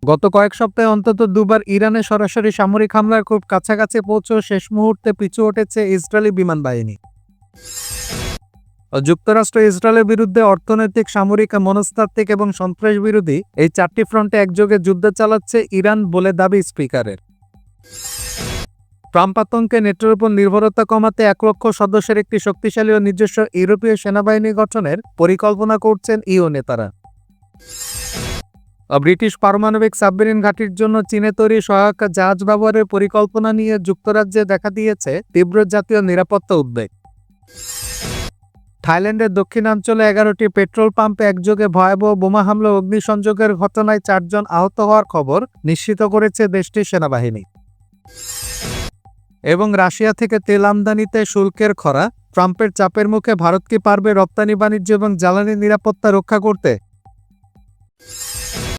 গত কয়েক সপ্তাহে অন্তত দুবার ইরানে সরাসরি সামরিক হামলার খুব কাছাকাছি পৌঁছেও শেষ মুহূর্তে পিছু হটেছে ইসরায়েলি বিমান বাহিনী। যুক্তরাষ্ট্র ইসরায়েলের বিরুদ্ধে অর্থনৈতিক, সামরিক, মনস্তাত্ত্বিক এবং সন্ত্রাস বিরোধী এই 4টি ফ্রন্টে একযোগে যুদ্ধ চালাচ্ছে ইরান বলে দাবি স্পিকারের। ট্রাম্প আতঙ্কে নেটোর উপর নির্ভরতা কমাতে 1 লক্ষ সদস্যের একটি শক্তিশালী ও নিজস্ব ইউরোপীয় সেনাবাহিনী গঠনের পরিকল্পনা করছেন ইউ নেতারা। ব্রিটিশ পারমাণবিক সাবমেরিন ঘাঁটির জন্য চীনে তৈরি সহায়ক জাহাজ ব্যবহারের পরিকল্পনা নিয়ে যুক্তরাজ্যে দেখা দিয়েছে তীব্র জাতীয় নিরাপত্তা উদ্বেগ। থাইল্যান্ডের দক্ষিণাঞ্চলে 11টি পেট্রোল পাম্পে একযোগে ভয়াবহ বোমা হামলা ও অগ্নিসংযোগের ঘটনায় 4 জন আহত হওয়ার খবর নিশ্চিত করেছে দেশটির সেনাবাহিনী। এবং রাশিয়া থেকে তেল আমদানিতে শুল্কের খরা, ট্রাম্পের চাপের মুখে ভারত কি পারবে রপ্তানি বাণিজ্য এবং জ্বালানি নিরাপত্তা রক্ষা করতে?